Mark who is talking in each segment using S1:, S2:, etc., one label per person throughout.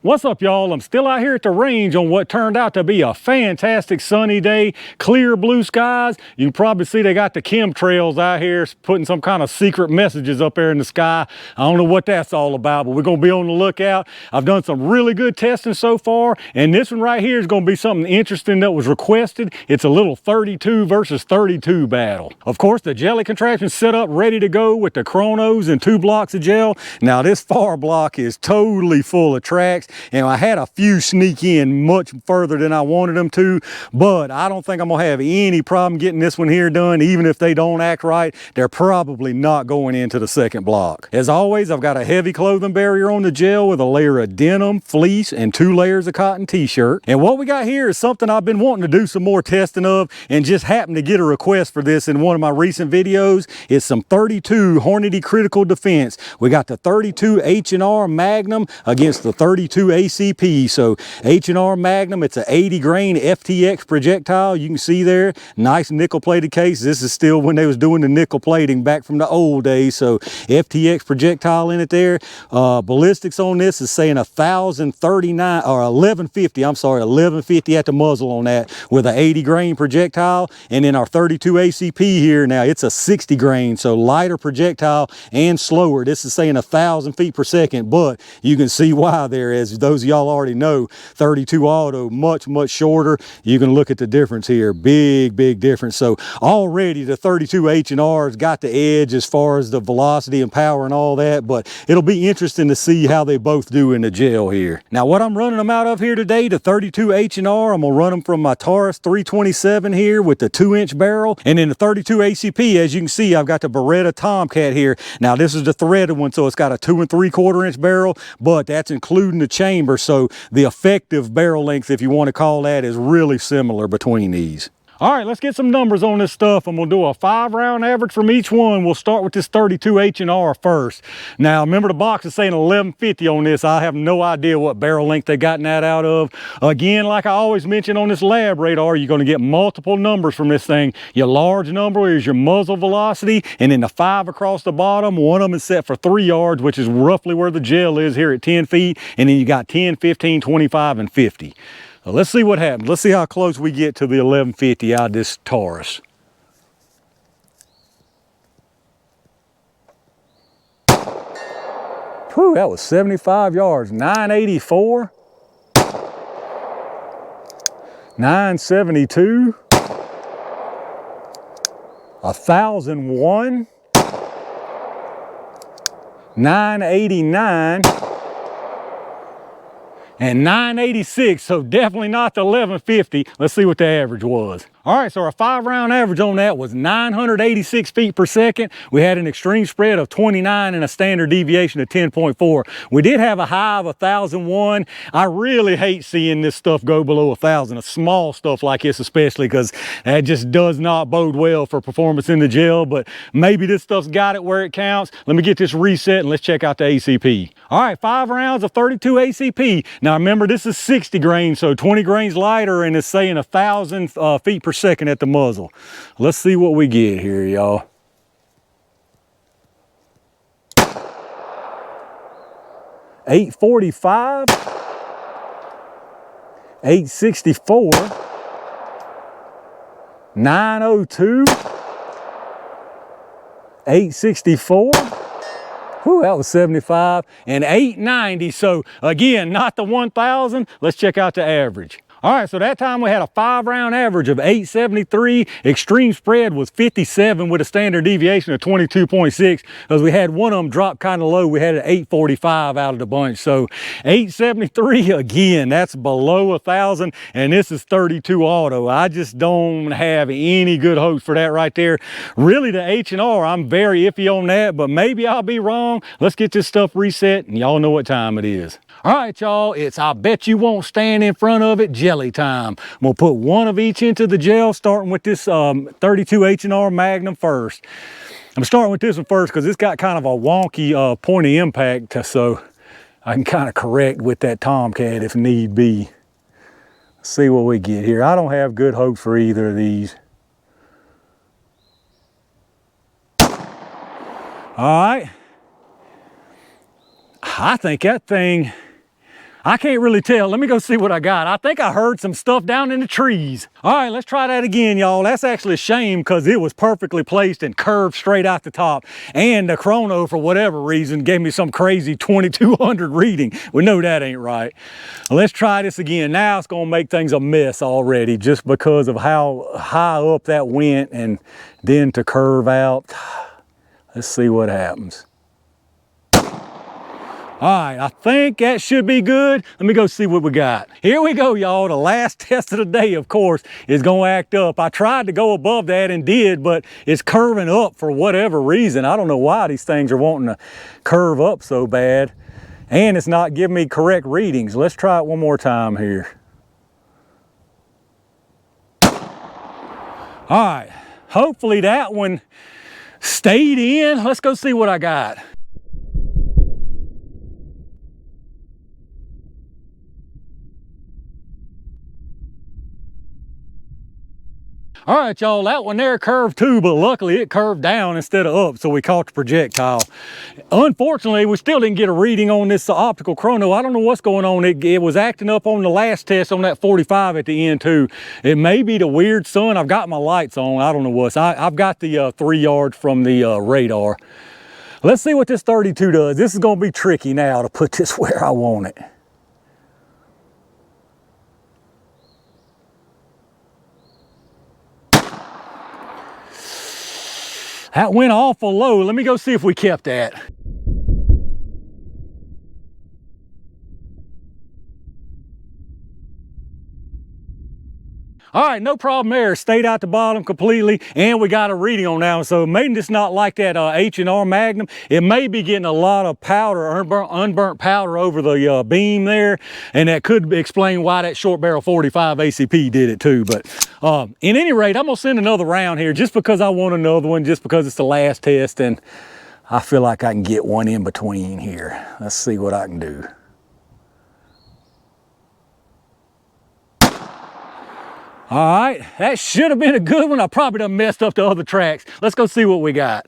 S1: What's up, y'all? I'm still out here at the range on what turned out to be a fantastic sunny day, clear blue skies. You can probably see they got the chemtrails out here putting some kind of secret messages up there in the sky. I don't know what that's all about, but we're going to be on the lookout. I've done some really good testing so far, and this one right here is going to be something interesting that was requested. It's a little 32 versus 32 battle. Of course, the jelly contraption's set up ready to go with the chronos and 2 blocks of gel. Now, this far block is totally full of tracks. And I had a few sneak in much further than I wanted them to, but I don't think I'm gonna have any problem getting this one here done. Even if they don't act right, they're probably not going into the second block. As always, I've got a heavy clothing barrier on the gel with a layer of denim, fleece, and 2 layers of cotton t-shirt. And what we got here is something I've been wanting to do some more testing of, and just happened to get a request for this in one of my recent videos. It's some 32 Hornady Critical Defense. We got the 32 H&R Magnum against the 32 ACP. So H&R Magnum, it's an 80 grain FTX projectile. You can see there, nice nickel plated case. This is still when they was doing the nickel plating back from the old days. So FTX projectile in it there. Ballistics on this is saying 1,039 or 1150. I'm sorry, 1150 at the muzzle on that with an 80 grain projectile. And then our 32 ACP here, now it's a 60 grain, so lighter projectile and slower. This is saying 1,000 feet per second, but you can see why there, as those of y'all already know, 32 auto, much shorter. You can look at the difference here, big difference. So already the 32 H&R's got the edge as far as the velocity and power and all that, but it'll be interesting to see how they both do in the gel here. Now, what I'm running them out of here today, the 32 H&R, I'm gonna run them from my Taurus 327 here with the 2-inch barrel, and then the 32 ACP, as you can see, I've got the Beretta Tomcat here. Now, this is the threaded one, so it's got a 2 3/4 inch barrel, but that's including the chamber, so the effective barrel length, if you want to call that, is really similar between these. All right, let's get some numbers on this stuff. I'm gonna do a 5-round average from each one. We'll start with this 32 H&R first. Now, remember the box is saying 1150 on this. I have no idea what barrel length they gotten that out of. Again, like I always mention on this lab radar, you're gonna get multiple numbers from this thing. Your large number is your muzzle velocity, and then the 5 across the bottom, one of them is set for 3 yards, which is roughly where the gel is here at 10 feet. And then you got 10, 15, 25, and 50. So let's see what happens. Let's see how close we get to the 1150 out of this Taurus. Whew, that was 75 yards. 984. 972. 1001. 989. And 986, so definitely not the 1150. Let's see what the average was. All right, so our 5-round average on that was 986 feet per second. We had an extreme spread of 29 and a standard deviation of 10.4. We did have a high of 1,001. I really hate seeing this stuff go below 1,000, small stuff like this especially, because that just does not bode well for performance in the gel, but maybe this stuff's got it where it counts. Let me get this reset and let's check out the ACP. All right, 5 rounds of 32 ACP. Now remember, this is 60 grains, so 20 grains lighter, and it's saying 1,000 feet per second at the muzzle. Let's see what we get here, y'all. .845, 864, 902, 864. Whew, that was 75, and 890. So again, not the 1,000. Let's check out the average. All right, so that time we had a 5-round average of 873. Extreme spread was 57 with a standard deviation of 22.6, because we had one of them drop kind of low. We had an 845 out of the bunch. So 873, again, that's below 1,000, and this is 32 auto. I just don't have any good hopes for that right there. Really, the H&R, I'm very iffy on that, but maybe I'll be wrong. Let's get this stuff reset, and y'all know what time it is. All right, y'all, it's I bet you won't stand in front of it jelly time. We'll put one of each into the gel, starting with this 32 H&R Magnum first. I'm starting with this one first because it's got kind of a wonky point of impact, so I can kind of correct with that Tomcat if need be. Let's see what we get here. I don't have good hopes for either of these. All right. I think that thing, I can't really tell. Let me go see what I got. I think I heard some stuff down in the trees. All right, let's try that again, y'all. That's actually a shame because it was perfectly placed and curved straight out the top. And the chrono, for whatever reason, gave me some crazy 2200 reading. We know that ain't right. Let's try this again. Now it's gonna make things a mess already just because of how high up that went and then to curve out. Let's see what happens. All right, I think that should be good. Let me go see what we got. Here we go, y'all. The last test of the day, of course, is gonna act up. I tried to go above that and did, but it's curving up for whatever reason. I don't know why these things are wanting to curve up so bad. And it's not giving me correct readings. Let's try it one more time here. All right, hopefully that one stayed in. Let's go see what I got. All right, y'all, that one there curved too, but luckily it curved down instead of up, so we caught the projectile. Unfortunately, we still didn't get a reading on this optical chrono. I don't know what's going on. It was acting up on the last test on that 45 at the end too. It may be the weird sun. I've got my lights on. I don't know what's. I've got the 3 yards from the radar. Let's see what this 32 does. This is gonna be tricky now to put this where I want it. That went awful low. Let me go see if we kept that. All right, no problem there. Stayed out the bottom completely, and we got a reading on that one. So maybe it's not like that H&R Magnum. It may be getting a lot of powder, unburnt powder over the beam there, and that could explain why that short barrel 45 ACP did it too. But in any rate, I'm gonna send another round here just because I want another one, just because it's the last test, and I feel like I can get one in between here. Let's see what I can do. All right, that should have been a good one. I probably done messed up the other tracks. Let's go see what we got.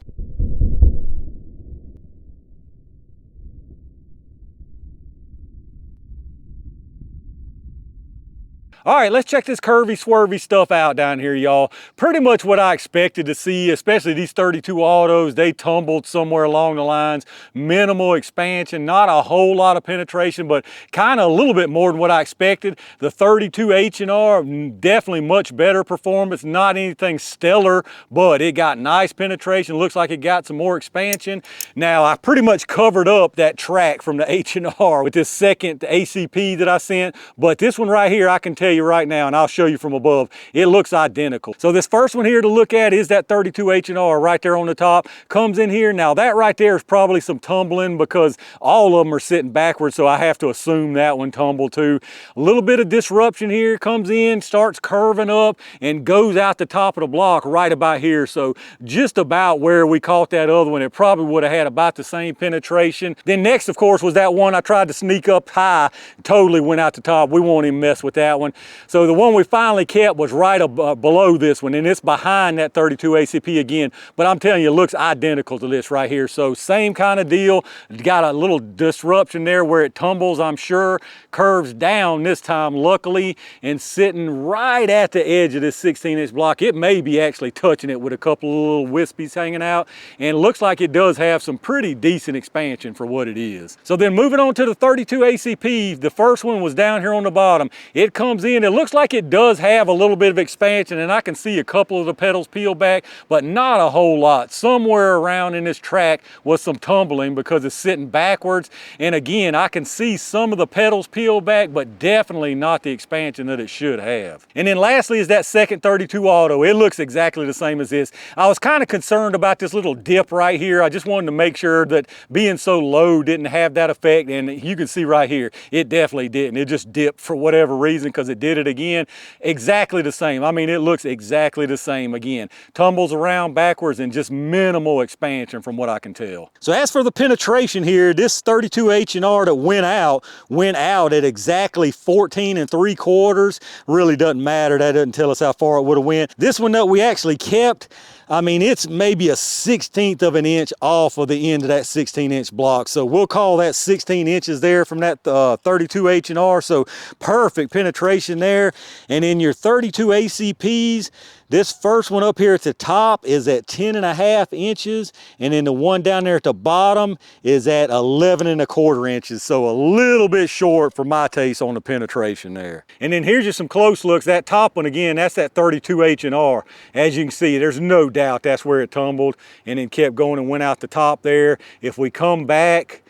S1: All right, let's check this curvy, swervy stuff out down here, y'all. Pretty much what I expected to see, especially these 32 autos. They tumbled somewhere along the lines. Minimal expansion, not a whole lot of penetration, but kind of a little bit more than what I expected. The 32 H&R, definitely much better performance. Not anything stellar, but it got nice penetration. Looks like it got some more expansion. Now, I pretty much covered up that track from the H&R with this second ACP that I sent, but this one right here, I can tell you right now, and I'll show you from above, it looks identical. So this first one here to look at is that 32 H&R right there on the top. Comes in here. Now that right there is probably some tumbling because all of them are sitting backwards, so I have to assume that one tumbled too. A little bit of disruption here, comes in, starts curving up, and goes out the top of the block right about here. So just about where we caught that other one, it probably would have had about the same penetration. Then next, of course, was that one I tried to sneak up high, totally went out the top. We won't even mess with that one. So the one we finally kept was right below this one, and it's behind that 32 ACP again. But I'm telling you, it looks identical to this right here. So same kind of deal. Got a little disruption there where it tumbles, I'm sure. Curves down this time, luckily, and sitting right at the edge of this 16-inch block. It may be actually touching it with a couple of little wispies hanging out, and it looks like it does have some pretty decent expansion for what it is. So then moving on to the 32 ACP, the first one was down here on the bottom. It comes in, it looks like it does have a little bit of expansion, and I can see a couple of the pedals peel back, but not a whole lot. Somewhere around in this track was some tumbling because it's sitting backwards, and again, I can see some of the pedals peel back, but definitely not the expansion that it should have. And then lastly is that second 32 auto. It looks exactly the same as this. I was kind of concerned about this little dip right here. I just wanted to make sure that being so low didn't have that effect, and you can see right here, it definitely didn't. It just dipped for whatever reason because it that did it again. Exactly the same. I mean, it looks exactly the same again. Tumbles around backwards and just minimal expansion from what I can tell. So as for the penetration here, this 32 H&R that went out at exactly 14 3/4. Really doesn't matter. That doesn't tell us how far it would have went. This one that we actually kept, I mean, it's maybe a 1/16 of an inch off of the end of that 16-inch block. So we'll call that 16 inches there from that 32 H&R. So perfect penetration there. And in your 32 ACPs, this first one up here at the top is at 10.5 inches. And then the one down there at the bottom is at 11.25 inches. So a little bit short for my taste on the penetration there. And then here's just some close looks. That top one again, that's that 32 H&R. As you can see, there's no doubt that's where it tumbled and then kept going and went out the top there. If we come back,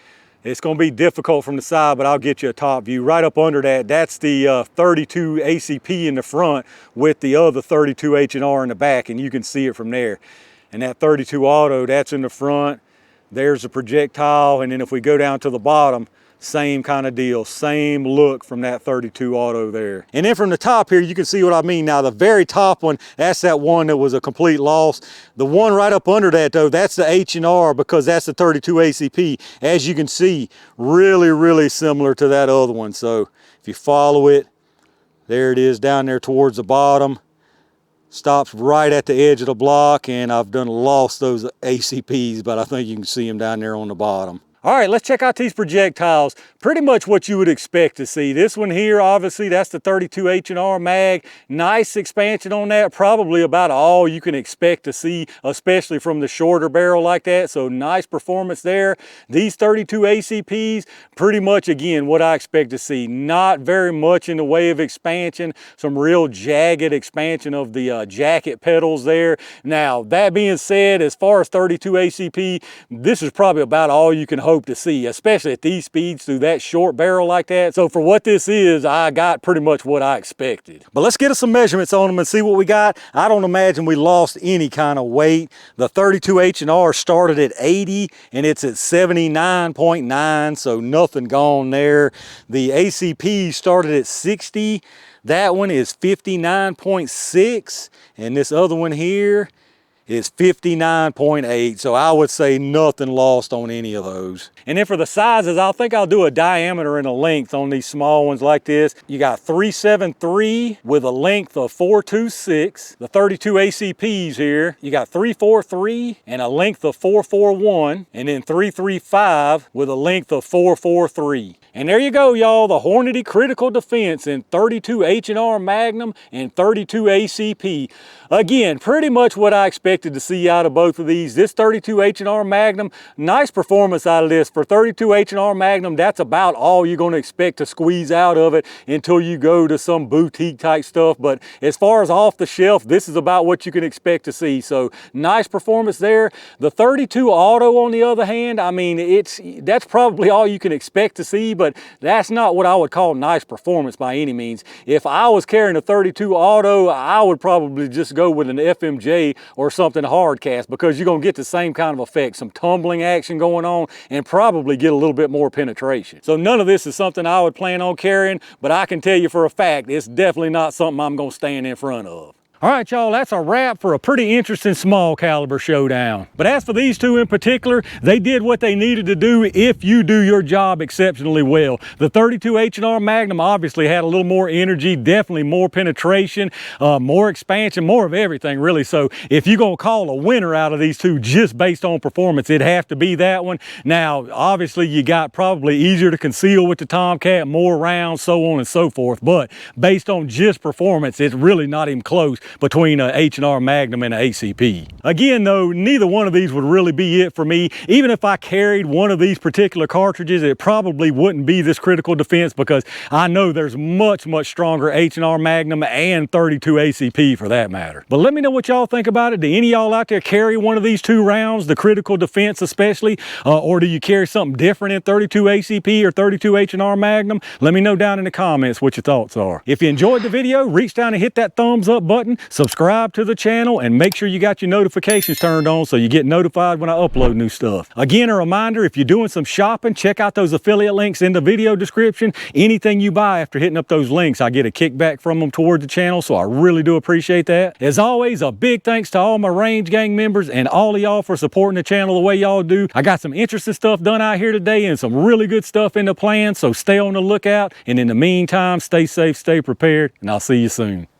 S1: it's going to be difficult from the side, but I'll get you a top view. Right up under that, that's the 32 ACP in the front with the other 32 H&R in the back, and you can see it from there. And that 32 Auto, that's in the front. There's the projectile, and then if we go down to the bottom, same kind of deal, same look from that 32 Auto there. And then from the top here, you can see what I mean. Now the very top one, that's that one that was a complete loss. The one right up under that though, that's the H&R, because that's the 32 ACP. As you can see, really, really similar to that other one. So if you follow it, there it is down there towards the bottom. Stops right at the edge of the block, and I've done lost those ACPs, but I think you can see them down there on the bottom. All right, let's check out these projectiles. Pretty much what you would expect to see. This one here, obviously, that's the 32 H&R Mag. Nice expansion on that, probably about all you can expect to see, especially from the shorter barrel like that. So nice performance there. These 32 ACPs, pretty much, again, what I expect to see. Not very much in the way of expansion. Some real jagged expansion of the jacket pedals there. Now, that being said, as far as 32 ACP, this is probably about all you can hope to see, especially at these speeds through that short barrel like that. So for what this is, I got pretty much what I expected. But let's get us some measurements on them and see what we got. I don't imagine we lost any kind of weight. The 32 H&R started at 80 and it's at 79.9, so nothing gone there. The ACP started at 60. That one is 59.6, and this other one here is 59.8, so I would say nothing lost on any of those. And then for the sizes, I think I'll do a diameter and a length on these small ones like this. You got 373 with a length of 426. The 32 ACPs here, you got 343 and a length of 441, and then 335 with a length of 443. And there you go, y'all, the Hornady Critical Defense in 32 H&R Magnum and 32 ACP. Again, pretty much what I expected to see out of both of these. This 32 H&R Magnum, nice performance out of this. For 32 H&R Magnum, that's about all you're going to expect to squeeze out of it until you go to some boutique type stuff. But as far as off the shelf, this is about what you can expect to see. So nice performance there. The 32 Auto, on the other hand, I mean, that's probably all you can expect to see, but that's not what I would call nice performance by any means. If I was carrying a 32 Auto, I would probably just go with an FMJ or something hard cast, because you're going to get the same kind of effect, some tumbling action going on, and probably get a little bit more penetration. So none of this is something I would plan on carrying, but I can tell you for a fact, it's definitely not something I'm going to stand in front of. All right, y'all, that's a wrap for a pretty interesting small caliber showdown. But as for these two in particular, they did what they needed to do if you do your job exceptionally well. The 32 H&R Magnum obviously had a little more energy, definitely more penetration, more expansion, more of everything really. So if you're gonna call a winner out of these two just based on performance, it'd have to be that one. Now, obviously you got probably easier to conceal with the Tomcat, more rounds, so on and so forth. But based on just performance, it's really not even close between a H&R Magnum and an ACP. Again though, neither one of these would really be it for me. Even if I carried one of these particular cartridges, it probably wouldn't be this critical defense, because I know there's much, much stronger H&R Magnum and 32 ACP for that matter. But let me know what y'all think about it. Do any of y'all out there carry one of these two rounds, the critical defense especially, or do you carry something different in 32 ACP or 32 H&R Magnum? Let me know down in the comments what your thoughts are. If you enjoyed the video, reach down and hit that thumbs up button. button, subscribe to the channel, and make sure you got your notifications turned on so you get notified when I upload new stuff. Again, a reminder, if you're doing some shopping, check out those affiliate links in the video description. Anything you buy after hitting up those links, I get a kickback from them towards the channel, so I really do appreciate that. As always, a big thanks to all my Range Gang members and all of y'all for supporting the channel the way y'all do. I got some interesting stuff done out here today and some really good stuff in the plan, so stay on the lookout. And in the meantime, stay safe, stay prepared, and I'll see you soon.